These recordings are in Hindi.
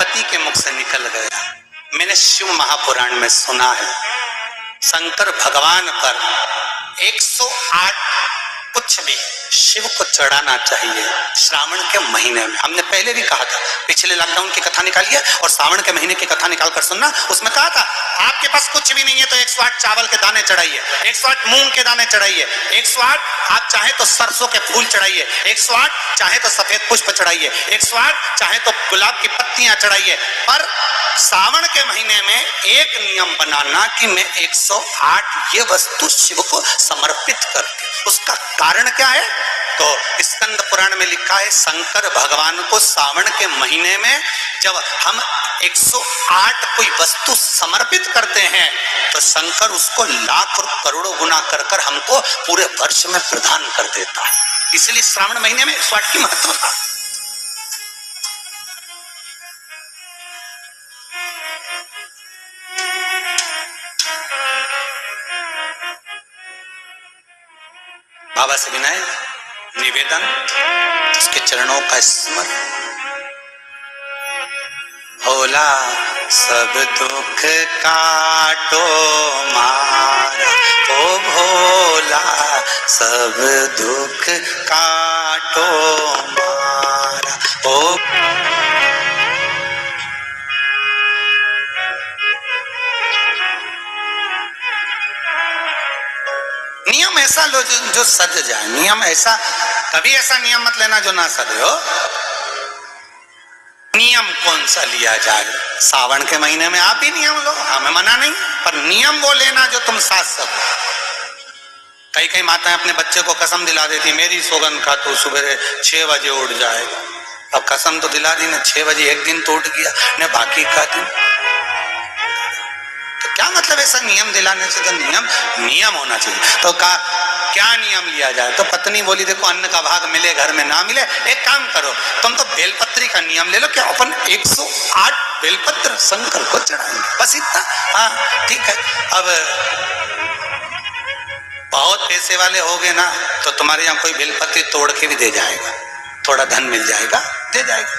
पार्वती के मुख से निकल गया। मैंने शिव महापुराण में सुना है शंकर भगवान पर 108 कुछ भी शिव को चढ़ाना चाहिए श्रावण के महीने में। हमने पहले भी कहा था, पिछले लॉकडाउन की कथा निकालिए और श्रावण के महीने की कथा निकाल कर सुनना। उसमें कहा था आपके पास कुछ भी नहीं है तो 108 चावल के दाने चढ़ाइए, 108 मूंग के दाने चढ़ाइए, 108 आप चाहे तो सरसों के फूल चढ़ाइए, 108 चाहे तो सफेद पुष्प चढ़ाइए, 108 चाहे तो गुलाब की पत्तियां चढ़ाइए। पर सावन के महीने में एक नियम बनाना कि मैं 108 ये वस्तु शिव को समर्पित करती। उसका कारण क्या है? तो स्कंद पुराण में लिखा है शंकर भगवान को सावन के महीने में जब हम 108 कोई वस्तु समर्पित करते हैं तो शंकर उसको लाख और करोड़ों गुना कर कर हमको पूरे वर्ष में प्रदान कर देता है। इसलिए श्रावण महीने में 108 की महत्वता। बाबा से विनय निवेदन, उसके चरणों का स्मरण। भोला सब दुख काटो मारा, ओ भोला सब दुख काटो मारा, ओ नियम ऐसा लो जो सज जाए। नियम ऐसा, कभी ऐसा नियम मत लेना जो ना सजे हो। नियम कौन सा लिया जाए? सावन के महीने में आप ही नियम लो, हमें मना नहीं, पर नियम वो लेना जो तुम साथ सको। कई कई माताएं अपने बच्चे को कसम दिला देती मेरी सौगंध खा तो सुबह 6 बजे उठ जाएगा। अब कसम तो दिला दी ना, 6 बजे एक दिन तो उठ गया न, बाकी का दिन तो क्या मतलब? ऐसा नियम दिलाने से तो नियम होना चाहिए। तो क्या नियम लिया जाए? तो पत्नी बोली देखो अन्न का भाग मिले घर में ना मिले, एक काम करो तुम तो बेलपत्री का नियम ले लो, क्या अपन 108 बेलपत्र शंकर को चढ़ाएंगे, बस इतना। हाँ ठीक है। अब बहुत पैसे वाले हो गए ना तो तुम्हारे यहाँ कोई बेलपत्री तोड़ के भी दे जाएगा, थोड़ा धन मिल जाएगा, दे जाएगा।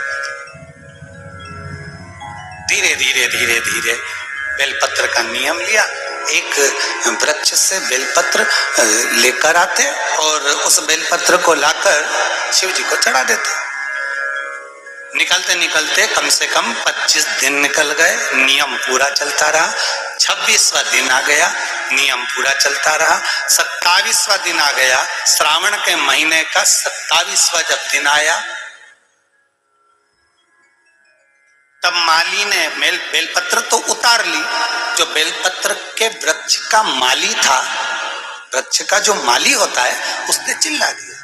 धीरे धीरे धीरे धीरे बेलपत्र का नियम लिया। एक वृक्ष से बेलपत्र लेकर आते और उस बेलपत्र को लाकर शिव जी को चढ़ा देते। निकलते निकलते कम से कम 25 दिन निकल गए, नियम पूरा चलता रहा। 26वां दिन आ गया, नियम पूरा चलता रहा। 27वां दिन आ गया, श्रावण के महीने का 27वां जब दिन आया तब माली ने बेलपत्र तो उतार ली। जो बेलपत्र के वृक्ष का माली था, वृक्ष का जो माली होता है, उसने चिल्ला दिया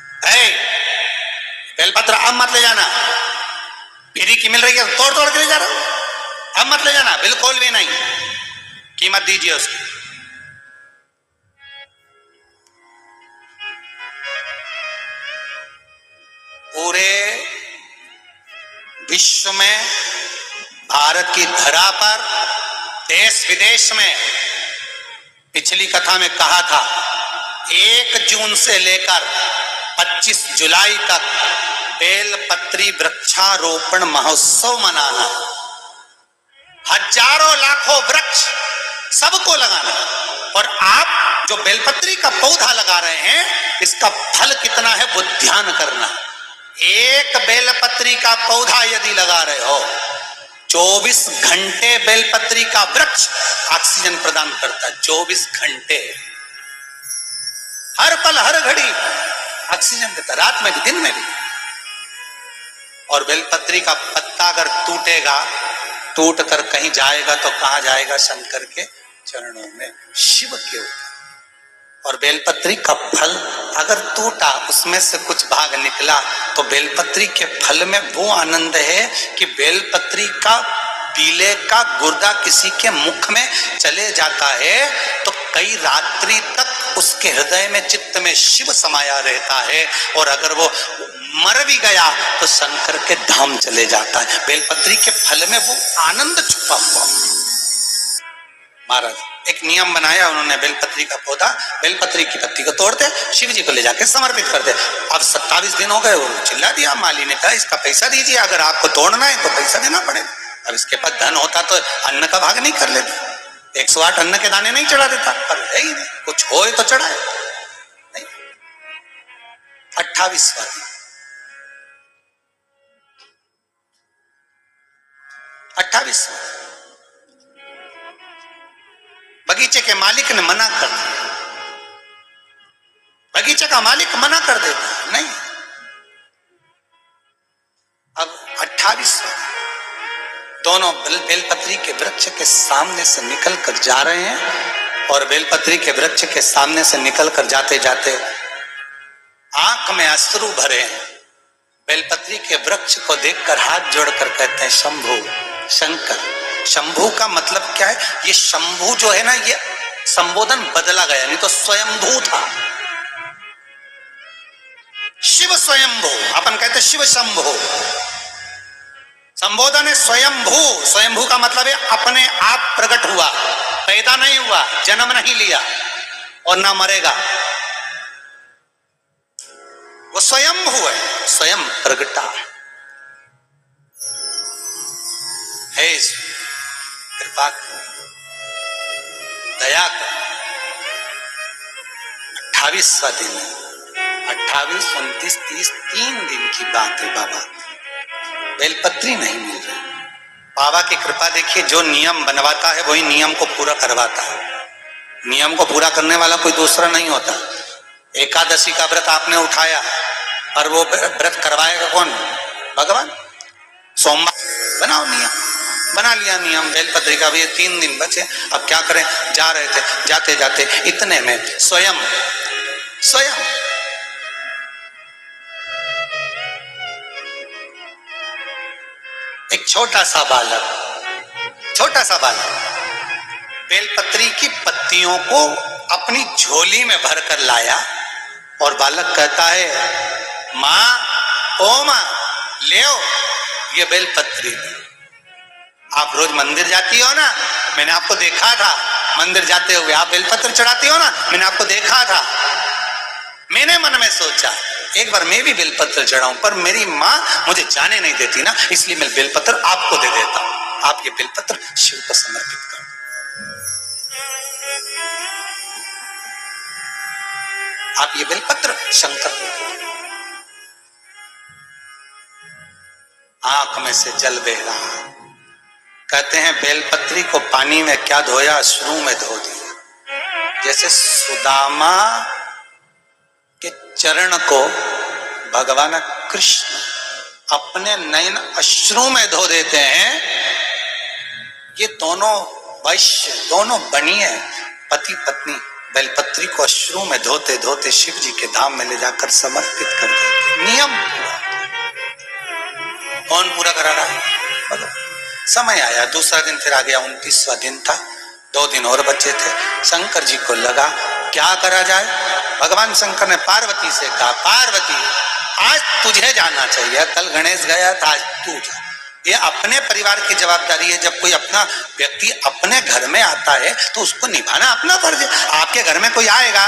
बेलपत्र अब मत ले जाना, फ्री की मिल रही है तोड़ तोड़ के ले जा रहा हूं, अब मत ले जाना, बिल्कुल भी नहीं, कीमत दीजिए उसकी। पूरे विश्व में, भारत की धरा पर, देश विदेश में, पिछली कथा में कहा था 1 जून से लेकर 25 जुलाई तक बेलपत्री वृक्षारोपण महोत्सव मनाना, हजारों लाखों वृक्ष सबको लगाना। और आप जो बेलपत्री का पौधा लगा रहे हैं इसका फल कितना है वो ध्यान करना। एक बेलपत्री का पौधा यदि लगा रहे हो, 24 घंटे बेलपत्री का वृक्ष ऑक्सीजन प्रदान करता है। 24 घंटे, हर पल हर घड़ी ऑक्सीजन देता, रात में भी दिन में भी। और बेलपत्री का पत्ता अगर टूटेगा, टूट कर कहीं जाएगा तो कहां जाएगा? शंकर के चरणों में, शिव के ऊपर। और बेलपत्री का फल अगर टूटा, उसमें से कुछ भाग निकला, तो बेलपत्री के फल में वो आनंद है कि बेलपत्री का पीले का गुर्दा किसी के मुख में चले जाता है तो कई रात्रि तक उसके हृदय में, चित्त में शिव समाया रहता है। और अगर वो मर भी गया तो शंकर के धाम चले जाता है। बेलपत्री के फल में वो आनंद छुपा हुआ। महाराज एक नियम बनाया उन्होंने, बेलपत्री का पौधा, बेलपत्री की पत्ती को तोड़ते शिव जी को ले जाके समर्पित करते। अब 27 दिन हो गए, वो चिल्ला दिया, माली ने कहा इसका पैसा दीजिए, अगर आपको तोड़ना है तो पैसा देना पड़ेगा। अब इसके पास धन होता तो अन्न का भाग नहीं कर लेता, 108 अन्न के दाने नहीं चढ़ा देता, पर है ही नहीं, कुछ हो तो चढ़ाए नहीं। 28वां दिन, 28वां, बगीचे के मालिक ने मना कर दिया। बगीचे का मालिक मना कर देता नहीं। अब 28वां, दोनों बेलपत्री के वृक्ष के सामने से निकल कर जा रहे हैं और बेलपत्री के वृक्ष के सामने से निकल कर जाते जाते आंख में अश्रु भरे हैं। बेलपत्री के वृक्ष को देखकर हाथ जोड़कर कहते हैं शंभु, शंकर। शंभु का मतलब क्या है? ये शंभु जो है ना, ये संबोधन बदला गया, नहीं तो स्वयंभू था। शिव स्वयंभू, अपन कहते शिव शंभु, संबोधन है स्वयंभू। स्वयंभू का मतलब है अपने आप प्रकट हुआ, पैदा नहीं हुआ, जन्म नहीं लिया और ना मरेगा, वो स्वयंभू है, स्वयं प्रगटा है। कृपा दया कर। 28वां दिन, 28, 29, 30, 3 दिन की बात है बाबा, बेलपत्री नहीं मिल रही। बाबा की कृपा देखिए, जो नियम बनवाता है वही नियम को पूरा करवाता है। नियम को पूरा करने वाला कोई दूसरा नहीं होता। एकादशी का व्रत आपने उठाया और वो व्रत करवाएगा कौन? भगवान। सोमवार बनाओ नियम, बना लिया नियम बेलपत्री का भी, 3 दिन बचे, अब क्या करें? जा रहे थे, जाते जाते इतने में स्वयं एक छोटा सा बालक बेलपत्री की पत्तियों को अपनी झोली में भरकर लाया और बालक कहता है माँ, ओ माँ, ले आओ ये बेलपत्री। आप रोज मंदिर जाती हो ना, मैंने आपको देखा था मंदिर जाते हुए, आप बेलपत्र चढ़ाती हो ना, मैंने आपको देखा था। मैंने मन में सोचा एक बार मैं भी बेलपत्र चढ़ाऊं, पर मेरी माँ मुझे जाने नहीं देती ना, इसलिए मैं बेलपत्र आपको दे देता हूं। आप ये बेलपत्र शिव को समर्पित करो। आप ये बेलपत्र शंकर को। आंख में से जल बह रहा। कहते हैं बेलपत्री को पानी में क्या धोया? अश्रु में धो दिया। जैसे सुदामा के चरण को भगवान कृष्ण अपने नयन अश्रु में धो देते हैं। ये दोनों वैश्य, दोनों बनिए पति पत्नी बेलपत्री को अश्रु में धोते धोते शिव जी के धाम में ले जाकर समर्पित कर देते। नियम कौन पूरा करा रहा है? भगवान। समय आया, दूसरा दिन फिर आ गया, 29वां दिन था, 2 दिन और बचे थे। शंकर जी को लगा क्या करा जाए। भगवान शंकर ने पार्वती से कहा, पार्वती आज तुझे जाना चाहिए, कल गणेश गया था, आज तू जा। ये अपने परिवार की जवाबदारी है। जब कोई अपना व्यक्ति अपने घर में आता है तो उसको निभाना अपना फर्ज है। आपके घर में कोई आएगा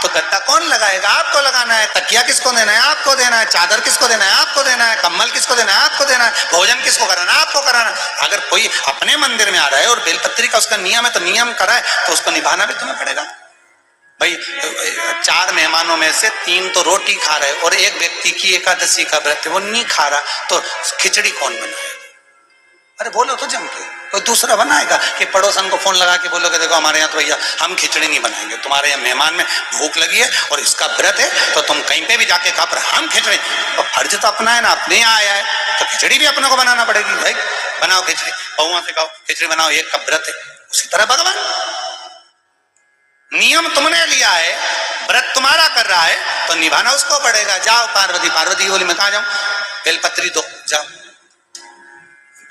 तो गद्दा कौन लगाएगा? आपको लगाना है। तकिया किसको देना है? आपको देना है। चादर किसको देना है? आपको देना है। कम्बल किसको देना है? आपको देना है। भोजन किसको कराना है? आपको कराना है। अगर कोई अपने मंदिर में आ रहा है और बेलपत्री का उसका नियम है तो नियम कराए तो उसको निभाना भी तुम्हें पड़ेगा। भाई 4 मेहमानों में से 3 तो रोटी खा रहे और एक व्यक्ति की एकादशी का व्रत है, वो नहीं खा रहा, तो खिचड़ी कौन बनाएगा? अरे बोलो तो जम के, कोई दूसरा बनाएगा कि पड़ोसन को फोन लगा के बोलोगे देखो हमारे यहाँ तो भैया हम खिचड़ी नहीं बनाएंगे, तुम्हारे यहाँ मेहमान में भूख लगी है और इसका व्रत है तो तुम कहीं पे भी जाके खा, पर हम खिचड़ी, तो फर्ज तो अपना है ना, अपने यहाँ आया है तो खिचड़ी भी अपने को बनाना पड़ेगी। भाई बनाओ खिचड़ी, बहुओं से कहो खिचड़ी बनाओ, एक का व्रत है। उसी तरह भगवान, नियम तुमने लिया है, व्रत तुम्हारा कर रहा है तो निभाना उसको पड़ेगा। जाओ पार्वती। पार्वती बोली मैं कहा जाऊं? बेलपत्री दो, जाओ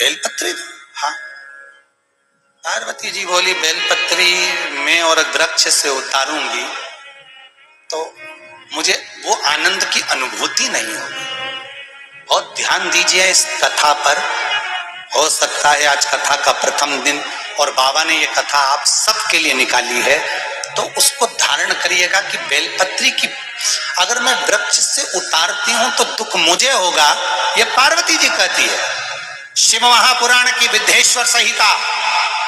बेलपत्री दो। हाँ, पार्वती जी बोली बेलपत्री मैं और वृक्ष से उतारूंगी तो मुझे वो आनंद की अनुभूति नहीं होगी। बहुत ध्यान दीजिए इस कथा पर। हो सकता है आज कथा का प्रथम दिन और बाबा ने ये कथा आप सबके लिए निकाली है, तो उसको धारण करिएगा कि बेलपत्री की अगर मैं वृक्ष से उतारती हूं तो दुख मुझे होगा, ये पार्वती जी कहती है। शिव महापुराण की विद्धेश्वर संहिता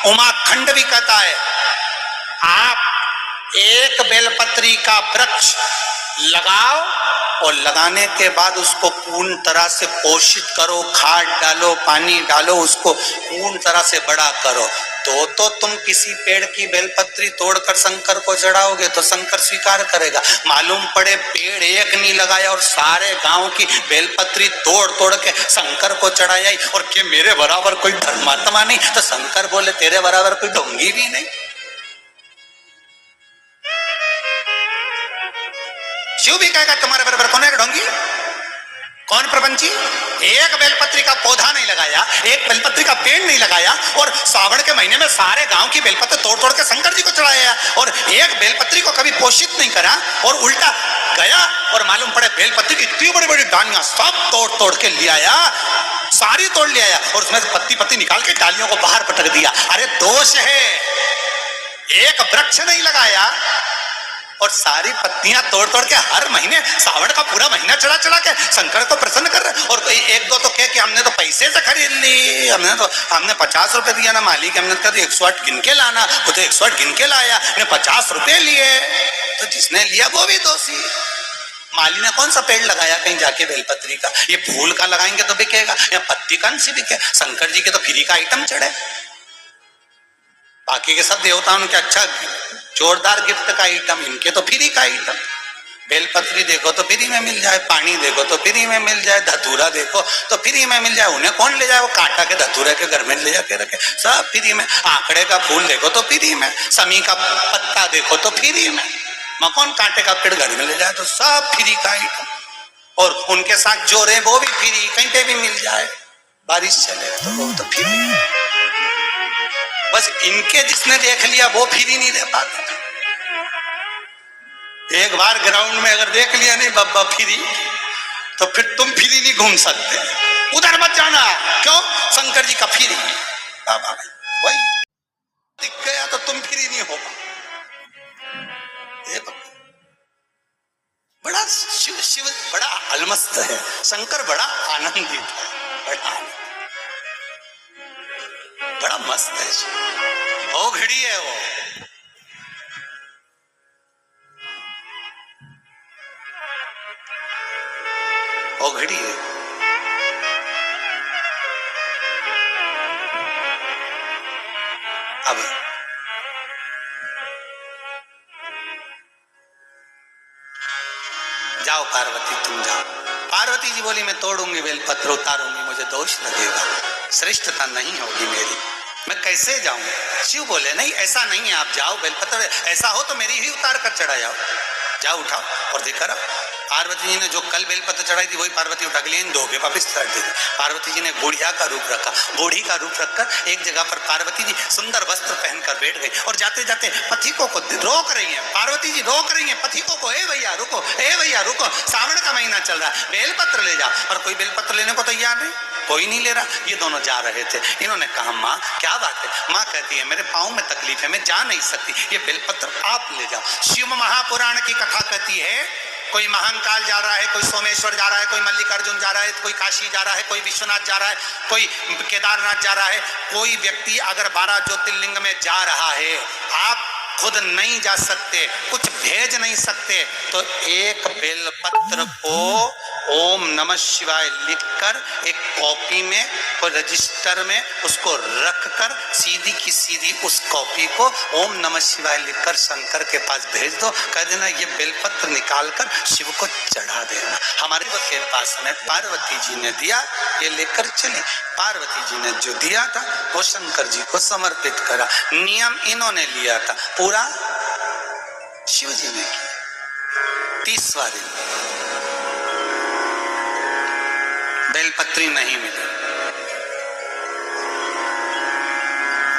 उमाखंड भी कहता है, आप एक बेलपत्री का वृक्ष लगाओ और लगाने के बाद उसको पूर्ण तरह से पोषित करो, खाद डालो, पानी डालो, उसको पूर्ण तरह से बड़ा करो, तो तुम किसी पेड़ की बेलपत्री तोड़कर शंकर को चढ़ाओगे तो शंकर स्वीकार करेगा। मालूम पड़े पेड़ एक नहीं लगाया और सारे गांव की बेलपत्री तोड़ तोड़ के शंकर को चढ़ाई और कि मेरे बराबर कोई धर्मात्मा नहीं, तो शंकर बोले तेरे बराबर कोई ढोंगी भी नहीं। शिव भी कहेगा तुम्हारे बराबर कौन है ढोंगी, कौन प्रपंची। एक बेलपत्री का पौधा नहीं लगाया, एक बेलपत्री का पेड़ नहीं लगाया और सावन के महीने में सारे गांव की बेलपत्री तोड़ तोड़ के शंकर जी को चढ़ाया और एक बेलपत्री को कभी पोषित नहीं करा और उल्टा गया और मालूम पड़े बेलपत्री की इतनी बड़ी बड़ी डालियां सब तोड़ तोड़ के ले आया, सारी तोड़ ले आया और उसमें पत्ती पत्ती निकाल के डालियों को बाहर पटक दिया। अरे दोष है, एक वृक्ष नहीं लगाया और सारी पत्तियां तोड़ तोड़ के हर महीने सावन का पूरा महीना चढ़ा चढ़ा के शंकर को प्रसन्न कर रहे। और एक दो तो कह कि हमने तो पैसे से खरीद ली, हमने 50 रुपए दिया ना मालिक, हमने कहा 108 गिन के लाना, वो तो 108 गिन के लाया, 50 रुपए लिए, तो जिसने लिया वो भी दोषी। माली ने कौन सा पेड़ लगाया कहीं जाके बेलपत्री का, ये फूल का लगाएंगे तो बिकेगा या पत्ती कौन सी बिके, शंकर जी के तो फ्री का आइटम चढ़े, बाकी के सब देवताओं के अच्छा जोरदार गिफ्ट का आइटम, इनके तो फ्री का आइटम। बेलपत्री देखो तो फ्री में मिल जाए, पानी देखो तो फ्री में मिल जाए, धतूरा देखो तो फ्री में मिल जाए, उन्हें कौन ले जाए, वो कांटा के धतूरे के घर में ले जाके रखे, सब फ्री में। आंकड़े का फूल देखो तो फ्री में, समी का पत्ता देखो तो फ्री में, कौन कांटे का पेड़ घर में ले जाए, तो सब फ्री का आइटम। और उनके साथ जो रहे वो भी फ्री, कहीं पे भी मिल जाए, बारिश चले तो वो तो फ्री। बस इनके जिसने देख लिया वो फ्री नहीं दे पाता। एक बार ग्राउंड में अगर देख लिया नहीं बब्बा फ्री, तो फिर तुम फ्री नहीं घूम सकते, उधर मत जाना, क्यों, शंकर जी का फ्री। वही दिख गया तो तुम फ्री नहीं हो। बड़ा शिव बड़ा अलमस्त है, शंकर बड़ा आनंदित है, बड़ा मस्त है, वो घड़ी है वो घड़ी है। अब जाओ पार्वती, तुम जाओ। पार्वती जी बोली मैं तोड़ूंगी बेलपत्र, उतारूंगी, मुझे दोष लगेगा, श्रेष्ठता नहीं होगी मेरी, मैं कैसे जाऊं। शिव बोले नहीं ऐसा नहीं है, आप जाओ, बेलपत्र ऐसा हो तो मेरी ही उतार कर चढ़ा जाओ, जाओ उठाओ और देखकर आओ। पार्वती जी ने जो कल बेलपत्र चढ़ाई थी वही पार्वती उठा के लिए धो के वापिस चढ़ दी। पार्वती जी ने बुढ़िया का रूप रखा, बूढ़ी का रूप रखकर एक जगह पर पार्वती जी सुंदर वस्त्र पहनकर बैठ गई और जाते जाते पथिकों को रोक रही हैं। पार्वती जी रोक रही हैं पथिकों को, ए भैया रुको, ए भैया रुको, सावन का महीना चल रहा है, बेलपत्र ले जाओ। और कोई बेलपत्र लेने को तैयार नहीं, कोई नहीं ले रहा। ये दोनों जा रहे थे, इन्होंने कहा माँ क्या बात है। माँ कहती है मेरे पाँव में तकलीफ है, मैं जा नहीं सकती, ये बेलपत्र आप ले जाओ। शिव महापुराण की कथा कहती है कोई महाकाल जा रहा है, कोई सोमेश्वर जा रहा है, कोई मल्लिकार्जुन जा रहा है, कोई काशी जा रहा है, कोई विश्वनाथ जा रहा है, कोई केदारनाथ जा रहा है। कोई व्यक्ति अगर 12 ज्योतिर्लिंग में जा रहा है, आप खुद नहीं जा सकते, कुछ भेज नहीं सकते, तो एक बेलपत्र को ओम नमः शिवाय लिखकर एक कॉपी में, कोई रजिस्टर में उसको रखकर सीधी की सीधी उस कॉपी को ओम नमः शिवाय लिखकर शंकर के पास भेज दो, कह देना ये बेलपत्र निकालकर शिव को चढ़ा देना। हमारे के पास में पार्वती जी ने दिया, ये लेकर चले। पार्वती जी ने जो दिया था वो शंकर जी को समर्पित करा। नियम इन्होंने लिया था, पूरा शिव जी ने किया। 30वां दिन बेलपत्री नहीं मिली,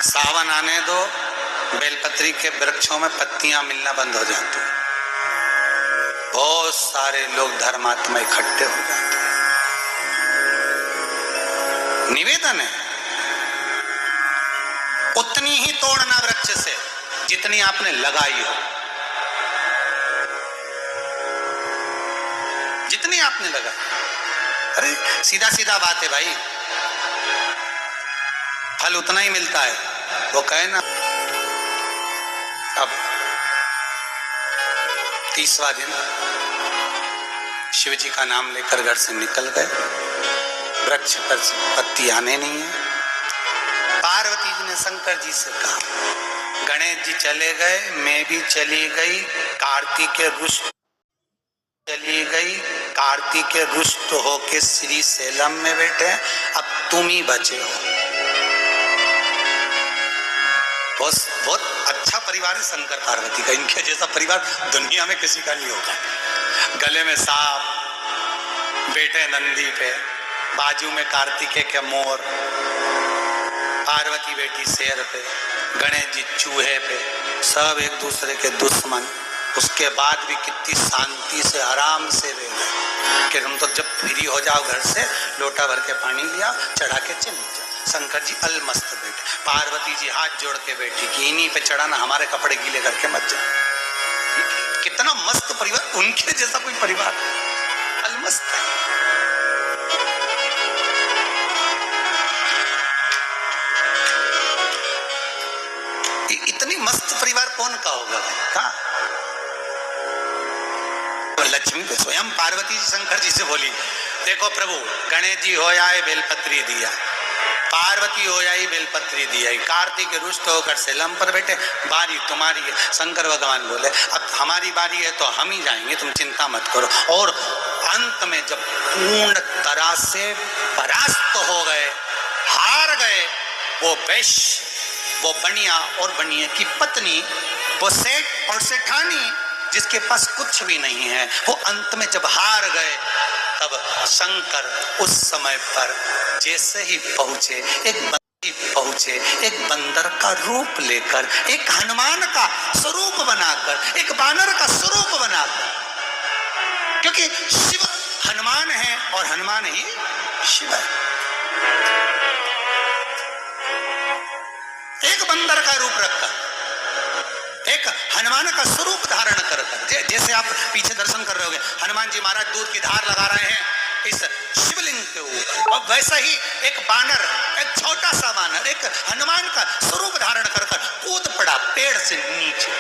सावन आने दो, बेलपत्री के वृक्षों में पत्तियां मिलना बंद हो जाती, बहुत सारे लोग धर्मात्मा इकट्ठे हो जाते। निवेदन है उतनी ही तोड़ना वृक्ष से जितनी आपने लगाई हो, जितनी आपने लगाई। अरे सीधा सीधा बात है भाई, फल उतना ही मिलता है। वो कहे ना, अब 30वां दिन शिव जी का नाम लेकर घर से निकल गए, वृक्ष पर से पत्ती आने नहीं है। पार्वती जी ने शंकर जी से कहा, गणेश जी चले गए, मैं भी चली गई, कार्तिकेय रुष्ट चली गई, कार्तिकेय रुष्ट होके श्री सेलम में बैठे, अब तुम ही बचे हो। बहुत अच्छा परिवार है शंकर पार्वती का, इनके जैसा परिवार दुनिया में किसी का नहीं होगा। गले में सांप, बेटे नंदी पे, बाजू में कार्तिकेय के मोर, पार्वती बेटी शेर पे, गणेश जी चूहे पे, सब एक दूसरे के दुश्मन। उसके बाद भी कितनी शांति से आराम से रह गए कि तुम तो जब फ्री हो जाओ घर से लोटा भर के पानी लिया, चढ़ा के चले जाओ। शंकर जी अलमस्त बैठे, पार्वती जी हाथ जोड़ के बैठी कि इन्हीं पे चढ़ाना, हमारे कपड़े गीले करके मत जाओ। कितना मस्त परिवार, उनके जैसा कोई परिवार अलमस्त है। इतनी मस्त परिवार कौन का होगा? कहा लक्ष्मी पे स्वयं पार्वती जी शंकर जी से बोली, देखो प्रभु, गणेश जी हो आए बेलपत्री दिया, पार्वती हो आई बेलपत्री दिया, कार्तिक रुष्ट होकर सेलम पर बैठे, बारी तुम्हारी है। शंकर भगवान बोले, अब हमारी बारी है तो हम ही जाएंगे, तुम चिंता मत करो। और अंत में जब पूर्ण तरह से परास्त हो गए, हार गए, वो वैश्य, वो बनिया और बनिया की पत्नी, वो सेठ और सेठानी जिसके पास कुछ भी नहीं है, वो अंत में जब हार गए, तब शंकर उस समय पर जैसे ही पहुंचे, एक बंदर का रूप लेकर, एक हनुमान का स्वरूप बनाकर, एक बानर का स्वरूप बनाकर, क्योंकि शिव हनुमान है और हनुमान ही शिव है। एक बंदर का रूप रखकर, एक हनुमान का स्वरूप धारण कर, जैसे आप पीछे दर्शन कर रहे होगे, हनुमान जी महाराज दूध की धार लगा रहे हैं इस शिवलिंग के ऊपर, और वैसा ही एक बानर, एक छोटा सा बानर, एक हनुमान का स्वरूप धारण कर कूद पड़ा पेड़ से नीचे,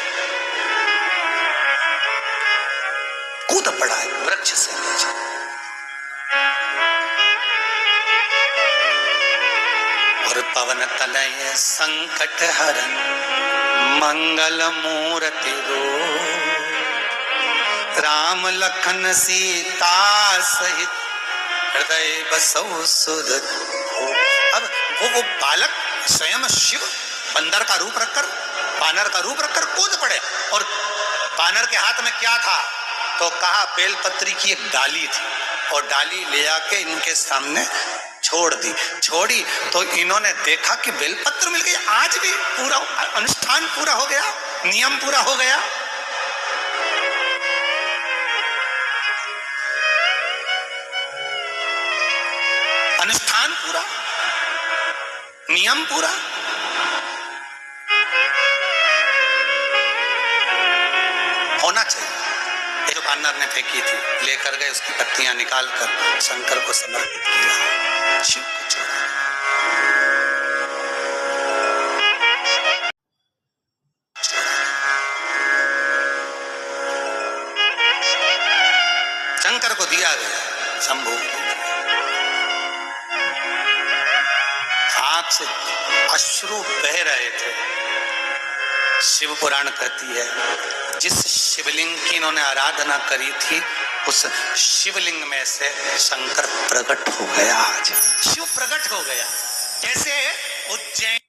कूद पड़ा है वृक्ष से नीचे। और पवन तनय संकट हरन मंगल मूर्ति दो, राम लखन सीता सहित हृदय बसौ सुध। अब वो बालक स्वयं शिव बंदर का रूप रखकर, बानर का रूप रखकर कूद पड़े, और बानर के हाथ में क्या था? तो कहा बेलपत्री की एक डाली थी, और डाली ले आके इनके सामने छोड़ी तो इन्होंने देखा कि बेलपत्र मिल गई। आज भी पूरा अनुष्ठान पूरा हो गया, नियम पूरा हो गया। अनुष्ठान पूरा, नियम पूरा। होना चाहिए। जो बानर ने फेंकी थी लेकर गए, उसकी पत्तियां निकालकर शंकर को समर्पित किया, शिव को छोड़ा। शंकर को दिया गया, शंभू आंख से अश्रु बह रहे थे। शिव पुराण कहती है, जिस शिवलिंग की इन्होंने आराधना करी थी, उस शिवलिंग में से शंकर प्रकट हो गया। आज शिव प्रकट हो गया। जैसे उज्जैन